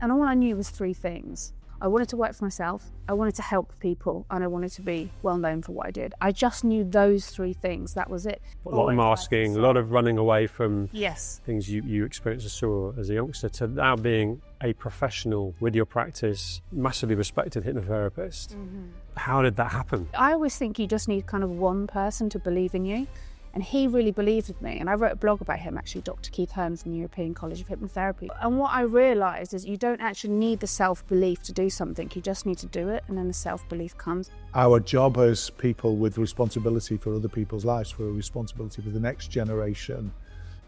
And all I knew was three things. I wanted to work for myself, I wanted to help people, and I wanted to be well known for what I did. I just knew those three things. That was it. A lot of masking, a lot of running away from yes. things you experienced or saw as a youngster, to now being a professional with your practice, massively respected hypnotherapist. Mm-hmm. How did that happen? I always think you just need kind of one person to believe in you. And he really believed in me. And I wrote a blog about him, actually, Dr. Keith Hearn from the European College of Hypnotherapy. And what I realised is you don't actually need the self-belief to do something. You just need to do it, and then the self-belief comes. Our job as people with responsibility for other people's lives, for a responsibility for the next generation,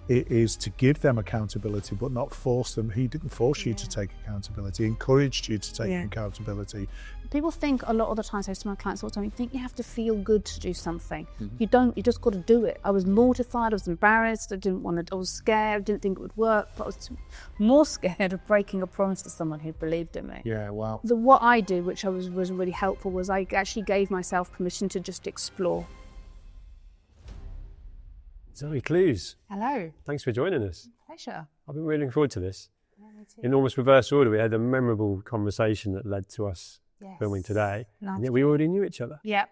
it is to give them accountability, but not force them. He didn't force you to take accountability, he encouraged you to take accountability. People think a lot of the time, I say to my clients all the time, you think you have to feel good to do something. Mm-hmm. You don't, you just got to do it. I was mortified, I was embarrassed, I was scared, I didn't think it would work, but I was more scared of breaking a promise to someone who believed in me. Yeah, wow. What I did, which was really helpful, was I actually gave myself permission to just explore. Zoe Clews. Hello. Thanks for joining us. Pleasure. I've been really looking forward to this. Yeah, me too. In almost reverse order, we had a memorable conversation that led to us filming today. And yet we already knew each other. Yep.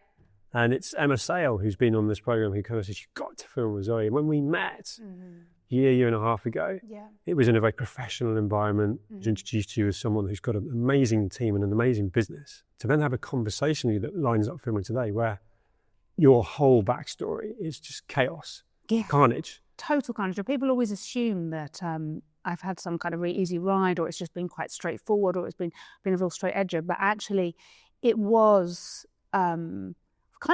And it's Emma Sale, who's been on this programme, who kind of said, you've got to film with Zoe. And when we met a year and a half ago, it was in a very professional environment. I was introduced to you as someone who's got an amazing team and an amazing business. To then have a conversation with you that lines up filming today, where your whole backstory is just chaos. Yeah. Carnage. Total carnage. People always assume that I've had some kind of really easy ride, or it's just been quite straightforward, or it's been a real straight edger. But actually, it was kind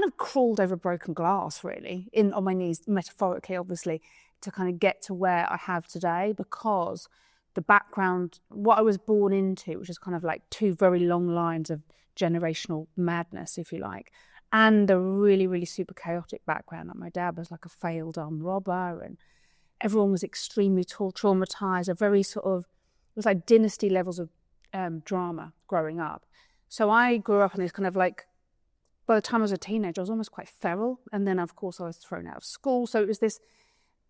of crawled over broken glass, really, on my knees, metaphorically, obviously, to kind of get to where I have today, because the background, what I was born into, which is kind of like two very long lines of generational madness, if you like, and a really, really super chaotic background. Like my dad was like a failed armed robber, and everyone was extremely traumatized, a very sort of, it was like dynasty levels of drama growing up. So I grew up in this kind of like, by the time I was a teenager, I was almost quite feral. And then, of course, I was thrown out of school. So it was this,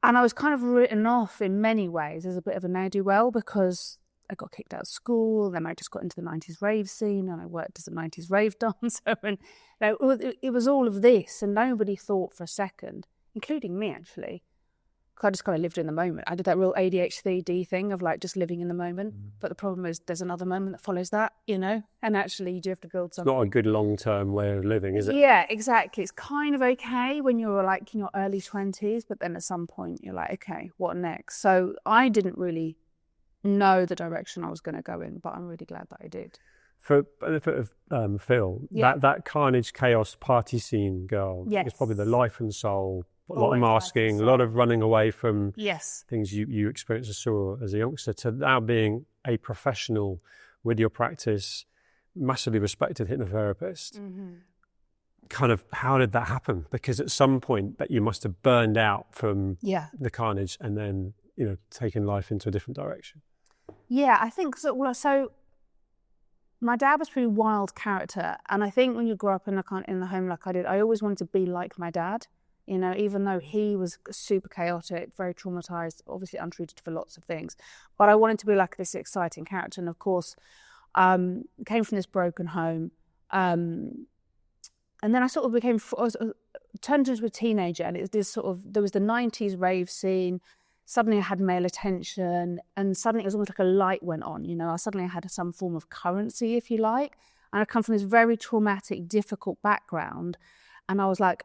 and I was kind of written off in many ways as a bit of a ne'er-do-well, because I got kicked out of school, then I just got into the 90s rave scene, and I worked as a 90s rave dancer, and it was all of this, and nobody thought for a second, including me actually, because I just kind of lived in the moment. I did that real ADHD thing of like just living in the moment, but the problem is there's another moment that follows that, you know, and actually you do have to build something. It's not a good long-term way of living, is it? Yeah, exactly. It's kind of okay when you're like in your early 20s, but then at some point you're like, okay, what next? So I didn't really know the direction I was going to go in, but I'm really glad that I did. For the benefit of Phil, that carnage, chaos, party scene girl is probably the life and soul. A lot of masking, a lot of running away from things you experienced or saw as a youngster, to now being a professional with your practice, massively respected hypnotherapist. Mm-hmm. Kind of, how did that happen? Because at some point that you must have burned out from the carnage and then, you know, taken life into a different direction. Yeah, I think so. Well, so my dad was a pretty wild character, and I think when you grow up in the home like I did, I always wanted to be like my dad. You know, even though he was super chaotic, very traumatized, obviously untreated for lots of things, but I wanted to be like this exciting character. And of course, came from this broken home, and then I sort of turned into a teenager, and it was this sort of, there was the 90s rave scene. Suddenly I had male attention, and suddenly it was almost like a light went on, you know. Suddenly I had some form of currency, if you like. And I come from this very traumatic, difficult background. And I was like,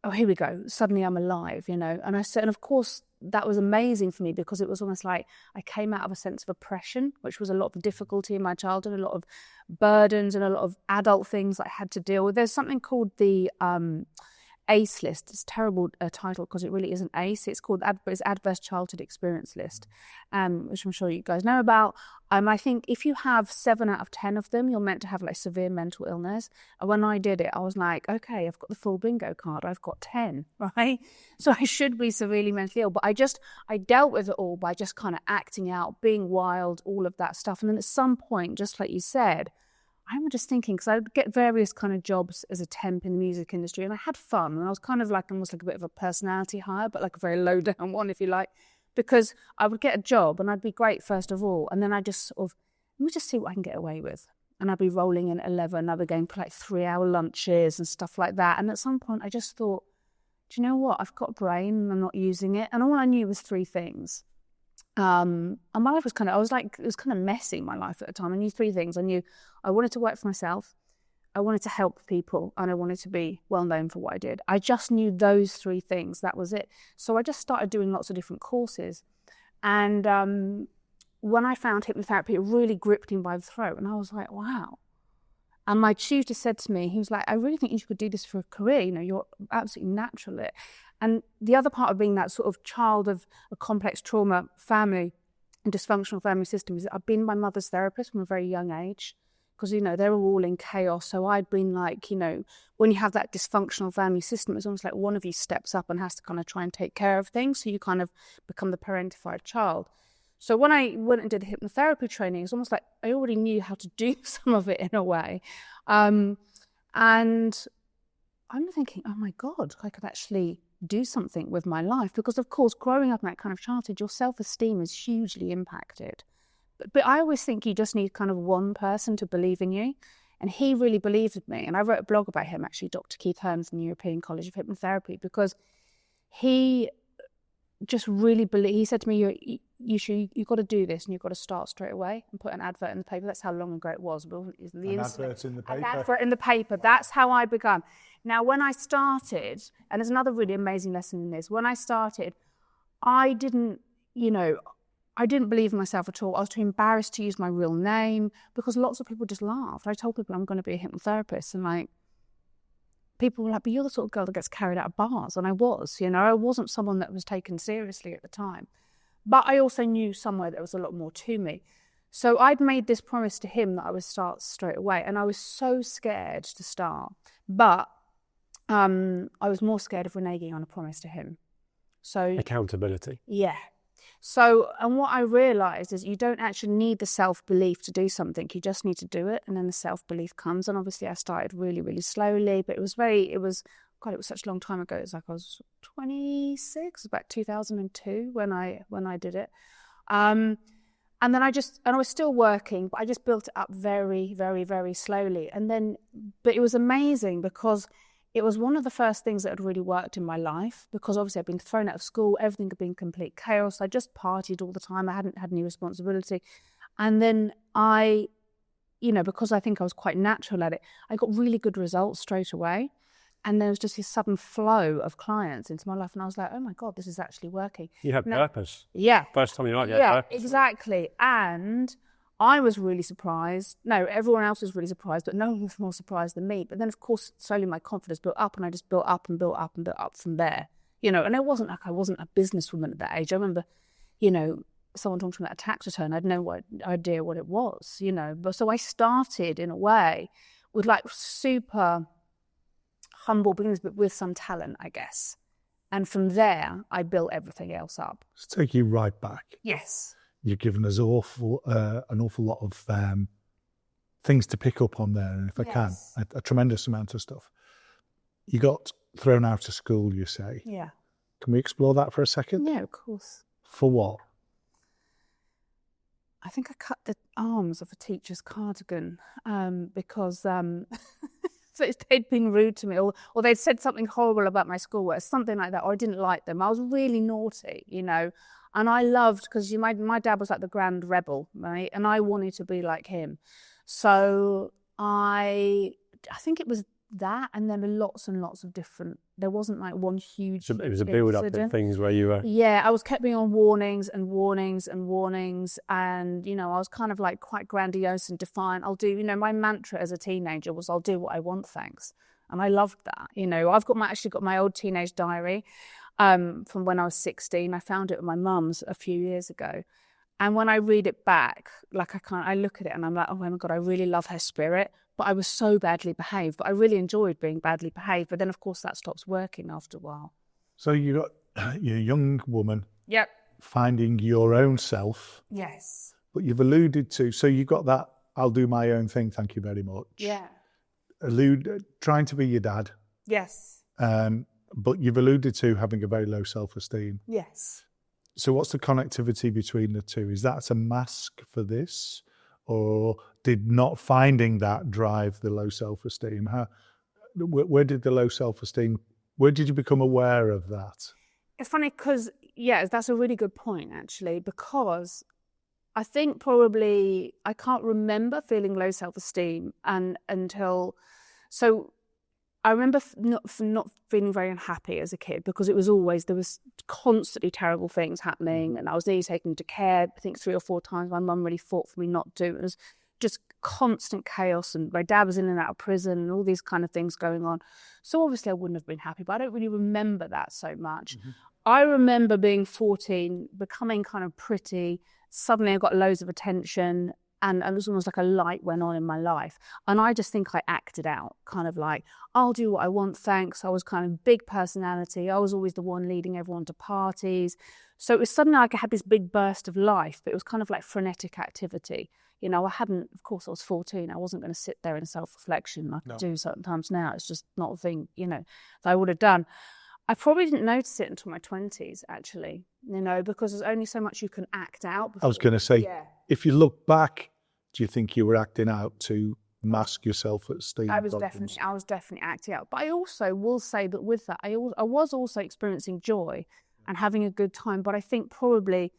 oh, here we go. Suddenly I'm alive, you know. And of course, that was amazing for me, because it was almost like I came out of a sense of oppression, which was a lot of difficulty in my childhood, a lot of burdens and a lot of adult things I had to deal with. There's something called the ACE list. It's a terrible title because it really isn't ACE. It's called Adverse Childhood Experience List, which I'm sure you guys know about. I think if you have 7 out of 10 of them, you're meant to have like severe mental illness. And when I did it, I was like, okay, I've got the full bingo card. I've got 10, right? So I should be severely mentally ill. But I dealt with it all by just kind of acting out, being wild, all of that stuff. And then at some point, just like you said, I remember just thinking, because I would get various kind of jobs as a temp in the music industry, and I had fun, and I was kind of like almost like a bit of a personality hire, but like a very low down one, if you like, because I would get a job and I'd be great first of all, and then I just sort of let me just see what I can get away with. And I'd be rolling in at 11, I'd be going for like 3-hour lunches and stuff like that. And at some point I just thought, do you know what? I've got a brain and I'm not using it. And all I knew was 3 things. And my life was it was kind of messy, my life at the time. I knew 3 things. I knew I wanted to work for myself, I wanted to help people, and I wanted to be well known for what I did. I just knew those 3 things. That was it. So I just started doing lots of different courses. And when I found hypnotherapy, it really gripped me by the throat. And I was like, wow. And my tutor said to me, he was like, I really think you could do this for a career. You know, you're absolutely natural at it. And the other part of being that sort of child of a complex trauma family and dysfunctional family system is that I've been my mother's therapist from a very young age. Because, you know, they were all in chaos. So I'd been like, you know, when you have that dysfunctional family system, it's almost like one of you steps up and has to kind of try and take care of things. So you kind of become the parentified child. So when I went and did the hypnotherapy training, it's almost like I already knew how to do some of it in a way. And I'm thinking, oh my God, I could actually do something with my life. Because of course, growing up in that kind of childhood, your self-esteem is hugely impacted. But I always think you just need kind of one person to believe in you. And he really believed in me. And I wrote a blog about him, actually, Dr. Keith Hearn from the European College of Hypnotherapy, because he just really believed. He said to me, you've got to do this and you've got to start straight away and put an advert in the paper. That's how long ago it was. An advert in the paper? An advert in the paper. That's how I began. Now, when I started, and there's another really amazing lesson in this, when I started, I didn't believe in myself at all. I was too embarrassed to use my real name because lots of people just laughed. I told people I'm going to be a hypnotherapist, and like, people were like, but you're the sort of girl that gets carried out of bars. And I was, you know, I wasn't someone that was taken seriously at the time. But I also knew somewhere there was a lot more to me. So I'd made this promise to him that I would start straight away. And I was so scared to start. But I was more scared of reneging on a promise to him. So accountability. Yeah. So, and what I realised is you don't actually need the self-belief to do something. You just need to do it, and then the self-belief comes. And obviously I started really, really slowly, but it was such a long time ago. It was like I was 26, about 2002 when I did it. And then I was still working, but I just built it up very, very, very slowly. But it was amazing because it was one of the first things that had really worked in my life, because obviously I'd been thrown out of school, everything had been complete chaos. I just partied all the time. I hadn't had any responsibility. And then because I think I was quite natural at it, I got really good results straight away. And there was just this sudden flow of clients into my life. And I was like, oh my God, this is actually working. You had purpose. Yeah. First time you had purpose. Yeah, exactly. And I was really surprised. No, everyone else was really surprised, but no one was more surprised than me. But then, of course, slowly my confidence built up, and I just built up and built up and built up from there. You know, and it wasn't like I wasn't a businesswoman at that age. I remember, you know, someone talking to me about a tax return. I had no idea what it was, you know. But so I started, in a way, with like super humble beginnings, but with some talent, I guess. And from there, I built everything else up. Let's take you right back. Yes. You've given us an awful lot of things to pick up on there, and if I can, a tremendous amount of stuff. You got thrown out of school, you say. Yeah. Can we explore that for a second? Yeah, of course. For what? I think I cut the arms of a teacher's cardigan because they'd been rude to me, or they'd said something horrible about my schoolwork, something like that, or I didn't like them. I was really naughty, you know. And I loved, because my dad was like the grand rebel, right? And I wanted to be like him. So I think it was that, and then lots and lots of different, there wasn't like one huge So it was a build-up of things where you were... Yeah, I was kept being on warnings and warnings and warnings. And, you know, I was kind of like quite grandiose and defiant. My mantra as a teenager was, I'll do what I want, thanks. And I loved that. You know, I've actually got my old teenage diary from when I was 16. I found it at my mum's a few years ago. And when I read it back, like I look at it and I'm like, oh my God, I really love her spirit. But I was so badly behaved. But I really enjoyed being badly behaved. But then, of course, that stops working after a while. So you got your young woman. Yep. Finding your own self. Yes. But you've alluded to, so you got that, I'll do my own thing, thank you very much. Yeah. Trying to be your dad. Yes. But you've alluded to having a very low self-esteem. Yes. So what's the connectivity between the two? Is that a mask for this? or did not finding that drive the low self-esteem? Where did the low self-esteem, where did you become aware of that? It's funny because, yeah, that's a really good point, actually, because I think probably I can't remember feeling low self-esteem until, so I remember not feeling very unhappy as a kid, because it was always, there was constantly terrible things happening, and I was nearly taken to care, I think 3 or 4 times. My mum really fought for me not to. It was just constant chaos, and my dad was in and out of prison and all these kind of things going on. So obviously I wouldn't have been happy, but I don't really remember that so much. I remember being 14, becoming kind of pretty. Suddenly I got loads of attention, and it was almost like a light went on in my life. And I just think I acted out, kind of like, I'll do what I want, thanks. I was kind of big personality. I was always the one leading everyone to parties. So it was suddenly like I had this big burst of life, but it was kind of like frenetic activity. You know, I hadn't, of course I was 14. I wasn't going to sit there in self-reflection like I do sometimes now. It's just not a thing, you know, that I would have done. I probably didn't notice it until my 20s, actually, you know, because there's only so much you can act out before. I was going to say, if you look back, do you think you were acting out to mask your self-esteem? I was definitely acting out. But I also will say that with that, I was also experiencing joy and having a good time. But I think probably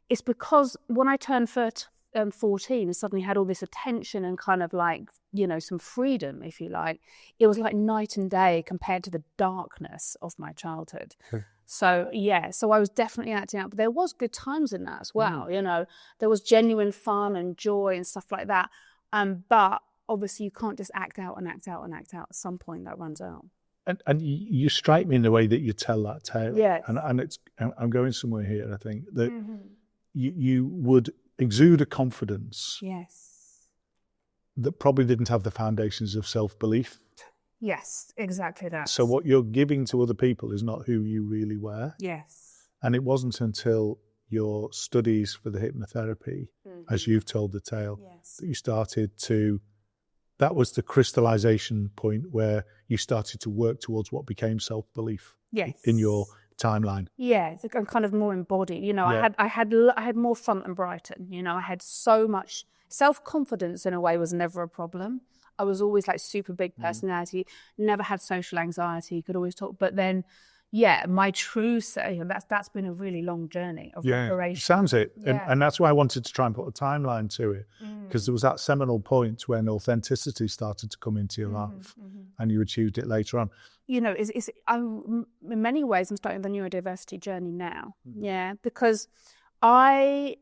it's because when I turned 14 and suddenly had all this attention and kind of like, you know, some freedom, if you like, it was like night and day compared to the darkness of my childhood. So yeah, so I was definitely acting out, but there was good times in that as well. You know, there was genuine fun and joy and stuff like that. But obviously you can't just act out and act out and act out. At some point that runs out. And you strike me in the way that you tell that tale. Yeah. And it's, I'm going somewhere here, I think, that you would exude a confidence. Yes. That probably didn't have the foundations of self-belief. Yes, exactly that. So what you're giving to other people is not who you really were. Yes. And it wasn't until your studies for the hypnotherapy, as you've told the tale, that you started to, that was the crystallization point where you started to work towards what became self-belief in your timeline. Yeah, I'm kind of more embodied. You know, I had more front and Brighton. You know, I had so much self-confidence. In a way, was never a problem. I was always like super big personality, never had social anxiety, could always talk. But then, my true self, that's been a really long journey of preparation. Sounds it. And that's why I wanted to try and put a timeline to it, because there was that seminal point when authenticity started to come into your life and you achieved it later on. You know, in many ways, I'm starting the neurodiversity journey now. Because I,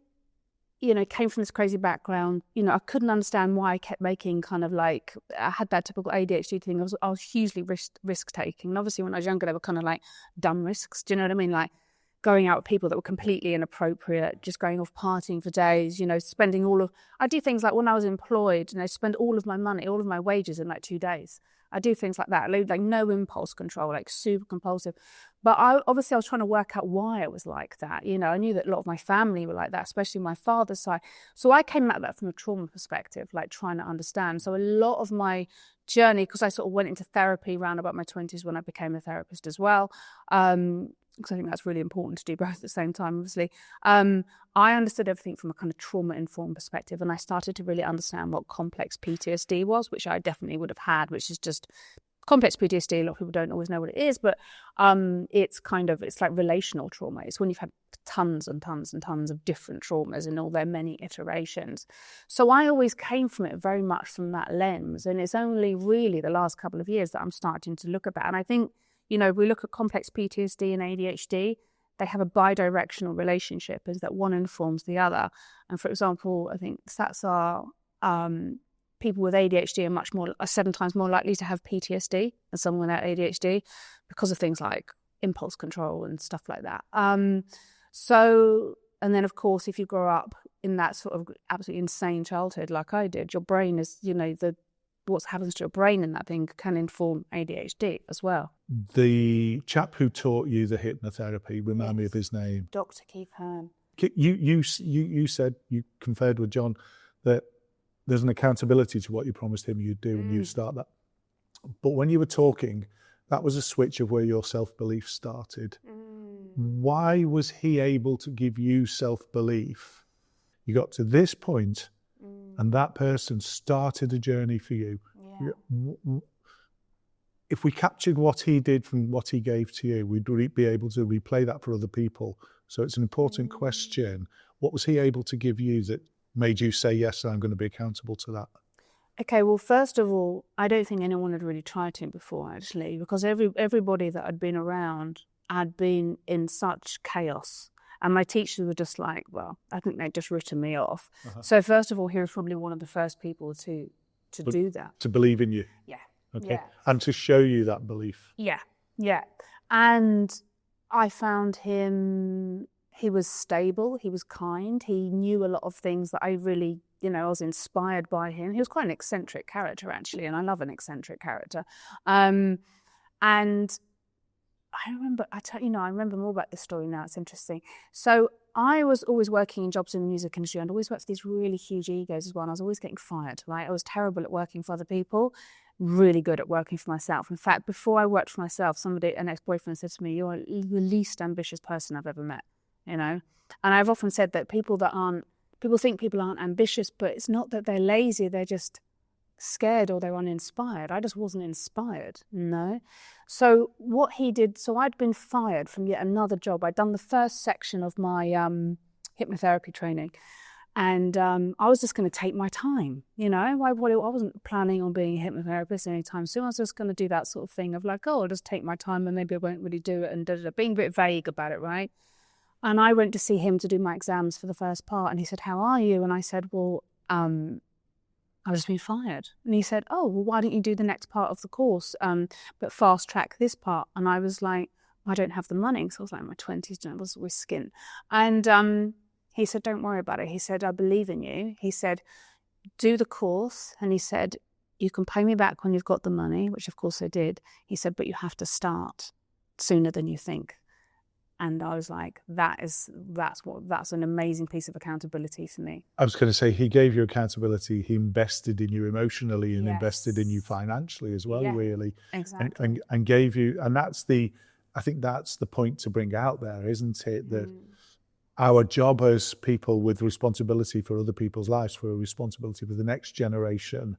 you know, came from this crazy background. You know, I couldn't understand why I kept making kind of like, I had that typical ADHD thing. I was hugely risk taking. And obviously when I was younger, they were kind of like dumb risks. Do you know what I mean? Like going out with people that were completely inappropriate, just going off partying for days, you know, spending I do things like when I was employed, and I spend all of my money, all of my wages in like 2 days. I do things like that, like no impulse control, like super compulsive. But I was trying to work out why I was like that. You know, I knew that a lot of my family were like that, especially my father's side. So I came at that from a trauma perspective, like trying to understand. So a lot of my journey, because I sort of went into therapy around about my 20s when I became a therapist as well, because I think that's really important to do both at the same time, obviously. I understood everything from a kind of trauma-informed perspective, and I started to really understand what complex PTSD was, which I definitely would have had, which is just complex PTSD. A lot of people don't always know what it is, but it's like relational trauma. It's when you've had tons and tons and tons of different traumas in all their many iterations. So I always came from it very much from that lens, and it's only really the last couple of years that I'm starting to look at that. And I think, you know, if we look at complex PTSD and ADHD, they have a bidirectional relationship, is that one informs the other. And for example, I think stats are people with ADHD are 7 times more likely to have PTSD than someone without ADHD because of things like impulse control and stuff like that. And then of course, if you grow up in that sort of absolutely insane childhood like I did, your brain is, you know, what happens to your brain in that thing can inform ADHD as well. The chap who taught you the hypnotherapy, remind me of his name. Dr. Keith Hearn. You said, you conferred with John that there's an accountability to what you promised him you'd do, and you start that. But when you were talking, that was a switch of where your self-belief started. Why was he able to give you self-belief? You got to this point and that person started a journey for you. Yeah. If we captured what he did from what he gave to you, we'd be able to replay that for other people. So it's an important question. What was he able to give you that made you say, yes, I'm going to be accountable to that? Okay, well, first of all, I don't think anyone had really tried him before, actually, because everybody that I'd been around had been in such chaos. And my teachers were just like, well, I think they'd just written me off. So first of all, he was probably one of the first people to do that. To believe in you? Yeah. Okay. Yeah. And to show you that belief? Yeah, yeah. And I found him, he was stable, he was kind, he knew a lot of things that I really, I was inspired by him. He was quite an eccentric character, actually, and I love an eccentric character. And I remember, I remember more about this story now, it's interesting. So I was always working in jobs in the music industry and always worked for these really huge egos as well. And I was always getting fired, right? I was terrible at working for other people, really good at working for myself. In fact, before I worked for myself, an ex-boyfriend said to me, you're the least ambitious person I've ever met, And I've often said that people think people aren't ambitious, but it's not that they're lazy, they're just scared or they're uninspired. I just wasn't inspired, So what he did, so I'd been fired from yet another job. I'd done the first section of my hypnotherapy training, and I was just going to take my time, I wasn't planning on being a hypnotherapist anytime soon. I was just going to do that sort of thing of like, I'll just take my time and maybe I won't really do it, and being a bit vague about it, right? And I went to see him to do my exams for the first part, and he said, how are you? And I said, well, I've just been fired. And he said, oh, well, why don't you do the next part of the course, but fast track this part? And I was like, I don't have the money. So I was like in my 20s, I was with skin. And he said, don't worry about it. He said, I believe in you. He said, do the course. And he said, you can pay me back when you've got the money, which of course I did. He said, but you have to start sooner than you think. And I was like, that's an amazing piece of accountability for me. I was going to say, he gave you accountability. He invested in you emotionally and invested in you financially as well, really. Exactly. And gave you, and I think that's the point to bring out there, isn't it? That our job as people with responsibility for other people's lives, for a responsibility for the next generation,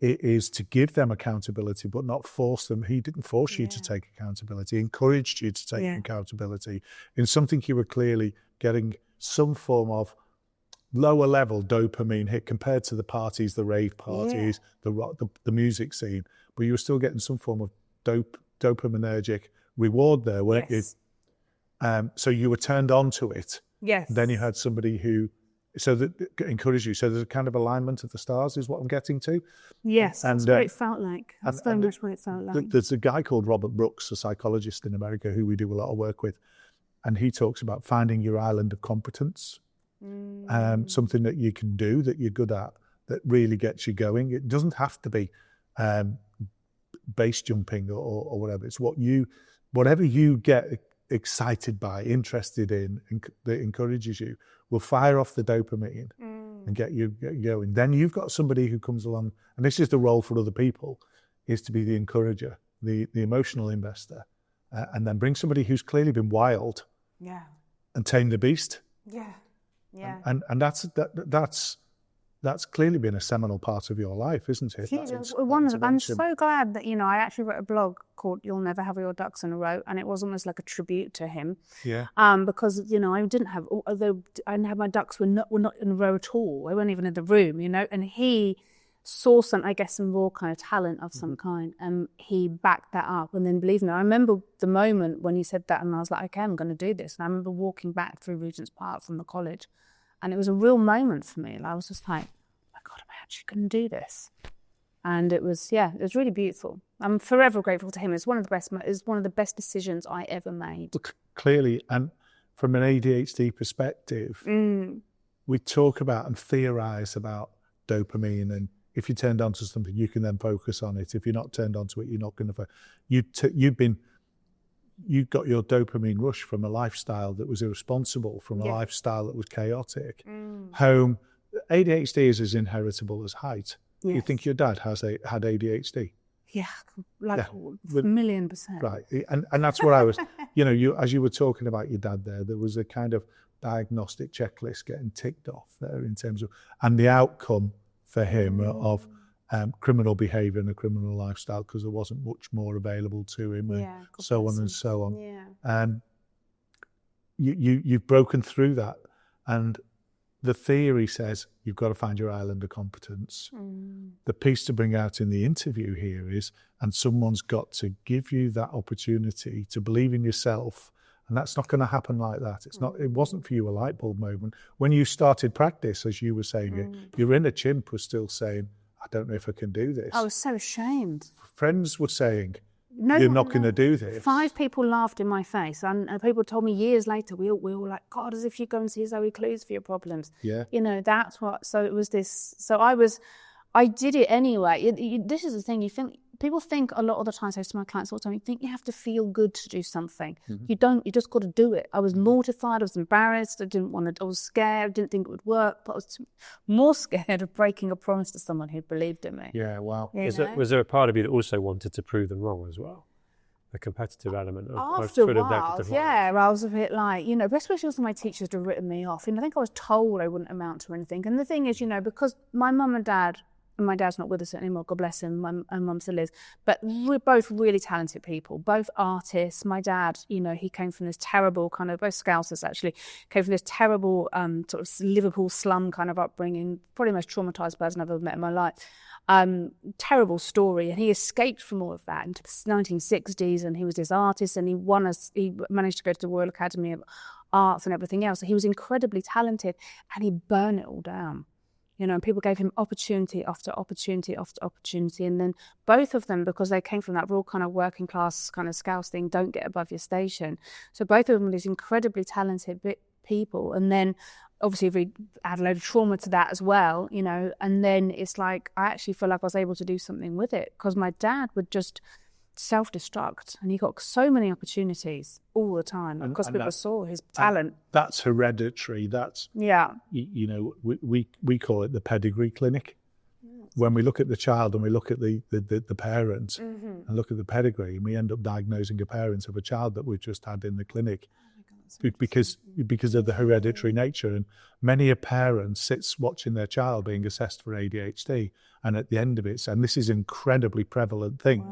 it is to give them accountability, but not force them. He didn't force you to take accountability. He encouraged you to take accountability in something you were clearly getting some form of lower level dopamine hit compared to the parties, the rave parties, the rock, the music scene. But you were still getting some form of dopaminergic reward there, weren't you? So you were turned on to it. Yes. Then you had somebody who encouraged you. So there's a kind of alignment of the stars is what I'm getting to. Yes, that's what it felt like. That's very much what it felt like. There's a guy called Robert Brooks, a psychologist in America who we do a lot of work with. And he talks about finding your island of competence, something that you can do, that you're good at, that really gets you going. It doesn't have to be base jumping or whatever. It's whatever you get excited by, interested in, that encourages you, will fire off the dopamine and get you going. Then you've got somebody who comes along, and this is the role for other people, is to be the encourager, the emotional investor, and then bring somebody who's clearly been wild and tame the beast. And that's clearly been a seminal part of your life, isn't it? I'm so glad that, I actually wrote a blog called You'll Never Have Your Ducks in a Row, and it was almost like a tribute to him. Yeah. Because, I didn't have my ducks were not in a row at all. They weren't even in the room, and he saw some raw kind of talent of some kind, and he backed that up. And then, believe me, I remember the moment when he said that, and I was like, okay, I'm going to do this. And I remember walking back through Regent's Park from the college, and it was a real moment for me. I was just like, oh my God, am I actually going to do this? And it was really beautiful. I'm forever grateful to him. It's one of the best decisions I ever made. Clearly, and from an ADHD perspective, we talk about and theorize about dopamine, and if you're turned on to something, you can then focus on it. If you're not turned on to it, you're not going to. You got your dopamine rush from a lifestyle that was irresponsible, from a lifestyle that was chaotic. Home, ADHD is as inheritable as height. Yes. You think your dad had ADHD? Yeah, a million %. Right, and that's what I was, as you were talking about your dad there was a kind of diagnostic checklist getting ticked off there in terms of, and the outcome for him of criminal behaviour and a criminal lifestyle, because there wasn't much more available to him, and so on and so on. Yeah. You've broken through that, and the theory says you've got to find your island of competence. The piece to bring out in the interview here is, and someone's got to give you that opportunity to believe in yourself, and that's not going to happen like that. It's not. It wasn't for you a light bulb moment when you started practice, as you were saying. Your inner chimp was still saying, "I don't know if I can do this." I was so ashamed. Friends were saying, "You're not going to do this." 5 people laughed in my face, and people told me years later, we all like, God, as if you go and see Zoe Clews for your problems. Yeah. You know, that's what, so it was this, so I did it anyway. This is the thing, people think a lot of the time, I say to my clients all the time, you think you have to feel good to do something. You don't, you just got to do it. I was mortified, I was embarrassed, I was scared, I didn't think it would work, but I was more scared of breaking a promise to someone who believed in me. Yeah, wow. Was there a part of you that also wanted to prove them wrong as well? The competitive element of after a while, I was a bit like, you know, especially also my teachers had written me off. And I think I was told I wouldn't amount to anything. And the thing is, you know, because my mum and dad, and my dad's not with us anymore, God bless him, my mum still is, but we're both really talented people, both artists. My dad, you know, he came from this terrible kind of, both Scousers actually, came from this terrible sort of Liverpool slum kind of upbringing, probably the most traumatised person I've ever met in my life. Terrible story, and he escaped from all of that into the 1960s, and he was this artist, and he managed to go to the Royal Academy of Arts and everything else. So he was incredibly talented, and he burned it all down. You know, and people gave him opportunity after opportunity after opportunity. And then both of them, because they came from that real kind of working class kind of Scouse thing, don't get above your station. So both of them were these incredibly talented people. And then obviously we add a load of trauma to that as well, you know, and then it's like, I actually feel like I was able to do something with it, because my dad would just self-destruct, and he got so many opportunities all the time because people saw his talent. That's hereditary. That's, you know, we call it the pedigree clinic. When we look at the child and we look at the parent and look at the pedigree, and we end up diagnosing a parent of a child that we've just had in the clinic, because of the hereditary nature. And many a parent sits watching their child being assessed for ADHD, and at the end of it, and this is an incredibly prevalent thing,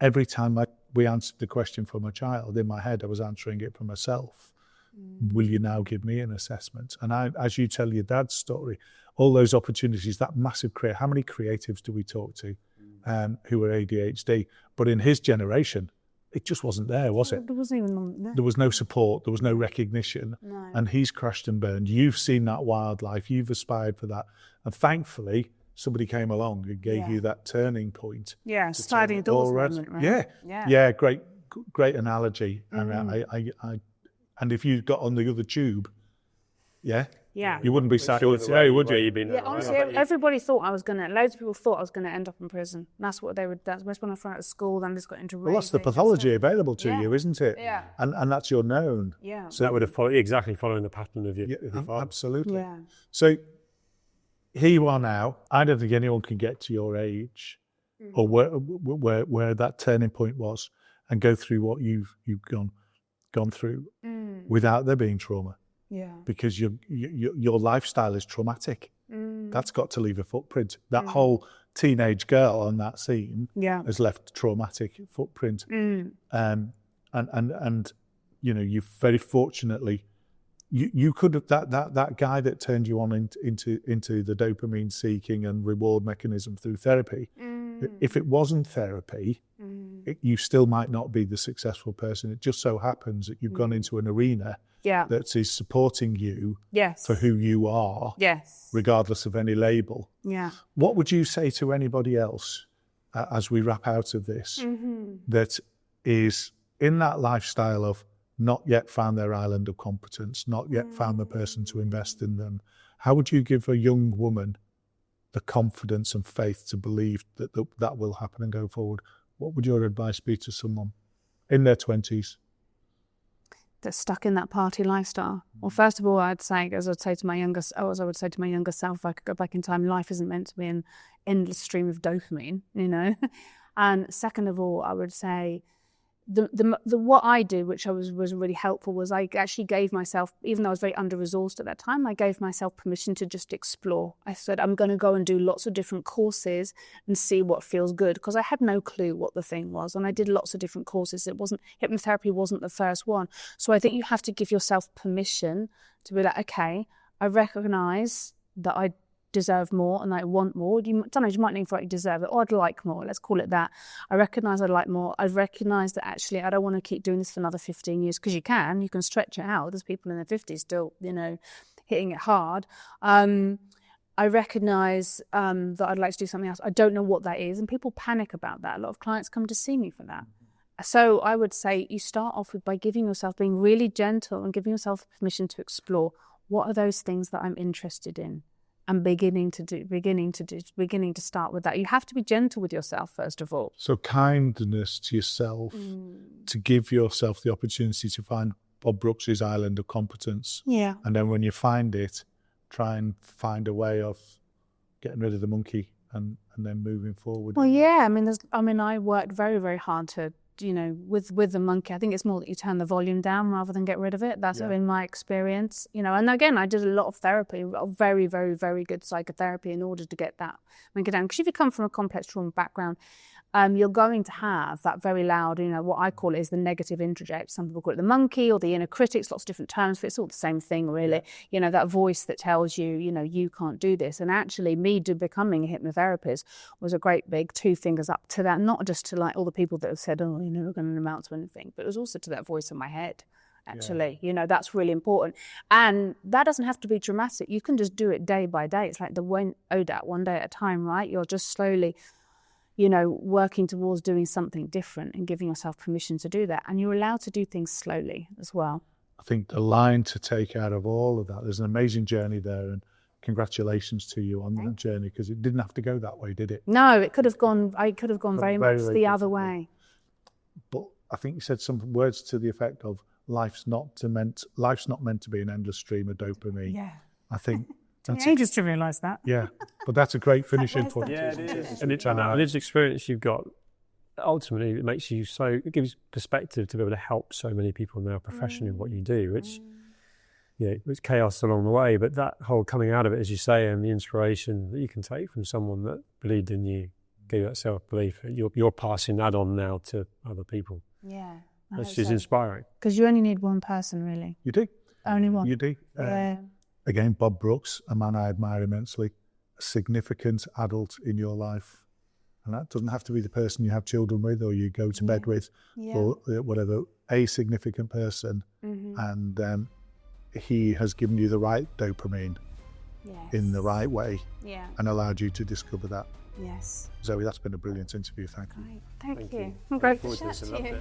every time we answered the question for my child, in my head I was answering it for myself. Will you now give me an assessment? And as you tell your dad's story, all those opportunities, that massive career, how many creatives do we talk to who were ADHD? But in his generation, it just wasn't there, was it? There wasn't even there was no support, there was no recognition. No. And he's crashed and burned. You've seen that wildlife, you've aspired for that. And thankfully, somebody came along and gave you that turning point. Yeah, sliding doors moment, right? Yeah, great analogy. And if you got on the other tube, you wouldn't be sat here today, would you? Honestly, everybody thought I was loads of people thought I was going to end up in prison. And that's what they would, that's when I found out at school, then I just got into Well, that's the pathology available to you, isn't it? Yeah. And that's your known. Yeah. So that would have following the pattern of your father. Absolutely. Yeah. So here you are now. I don't think anyone can get to your age or where that turning point was and go through what you've gone through without there being trauma. Yeah. Because your lifestyle is traumatic. That's got to leave a footprint. That whole teenage girl on that scene has left a traumatic footprint. And you know, you very fortunately you could have that guy that turned you on into the dopamine seeking and reward mechanism through therapy. If it wasn't therapy, you still might not be the successful person. It just so happens that you've gone into an arena that is supporting you for who you are, regardless of any label. Yeah. What would you say to anybody else as we wrap out of this that is in that lifestyle of not yet found their island of competence, not yet found the person to invest in them? How would you give a young woman the confidence and faith to believe that will happen and go forward? What would your advice be to someone in their 20s? That's stuck in that party lifestyle. Well, first of all, I would say to my younger self, if I could go back in time, life isn't meant to be an endless stream of dopamine, you know. And second of all, I would say, what I do, which was really helpful, was I actually gave myself, even though I was very under-resourced at that time, I gave myself permission to just explore. I said, I'm going to go and do lots of different courses and see what feels good, because I had no clue what the thing was, and I did lots of different courses. Hypnotherapy wasn't the first one. So I think you have to give yourself permission to be like, okay, I recognise that I deserve more and I want more. Sometimes you might not even feel like you deserve it, or I'd like more, let's call it that. I recognise I'd like more. I recognise that actually I don't want to keep doing this for another 15 years, because you can stretch it out. There's people in their 50s still, hitting it hard. I recognise that I'd like to do something else. I don't know what that is, and people panic about that. A lot of clients come to see me for that. So I would say you start off by giving yourself, being really gentle and giving yourself permission to explore what are those things that I'm interested in. And beginning to start with that. You have to be gentle with yourself, first of all. So kindness to yourself, to give yourself the opportunity to find Bob Brooks's island of competence. Yeah. And then when you find it, try and find a way of getting rid of the monkey and then moving forward. Well, yeah. I worked very, very hard to, with the monkey. I think it's more that you turn the volume down rather than get rid of it. That's been my experience, And again, I did a lot of therapy, very, very, very good psychotherapy in order to get that monkey down. Because if you come from a complex trauma background, you're going to have that very loud, what I call it is the negative interject. Some people call it the monkey or the inner critics, lots of different terms, but it's all the same thing, really. That voice that tells you, you can't do this. And actually, becoming a hypnotherapist was a great big 2 fingers up to that, not just to like all the people that have said, oh, you're not going to amount to anything, but it was also to that voice in my head. Actually, that's really important. And that doesn't have to be dramatic. You can just do it day by day. It's like the ODAT, one day at a time, right? You're just slowly working towards doing something different and giving yourself permission to do that. And you're allowed to do things slowly as well. I think the line to take out of all of that, there's an amazing journey there, and congratulations to you on that journey, because it didn't have to go that way, did it? No, I could have gone very much the other way. But I think you said some words to the effect of life's not meant to be an endless stream of dopamine. Yeah. I think That's ages to realise that. Yeah, but that's a great finishing point. Yeah, it is. And it's an lived experience you've got. Ultimately, it gives perspective to be able to help so many people in our profession in what you do, which, it's chaos along the way, but that whole coming out of it, as you say, and the inspiration that you can take from someone that believed in you, gave that self-belief, you're passing that on now to other people. Yeah. Which is inspiring. Because you only need one person, really. You do. Only one. You do. Again, Bob Brooks, a man I admire immensely, a significant adult in your life. And that doesn't have to be the person you have children with or you go to bed with or whatever, a significant person. And he has given you the right dopamine in the right way and allowed you to discover that. Yes. Zoe, that's been a brilliant interview. Thank you. Thank you. I'm grateful to chat to you.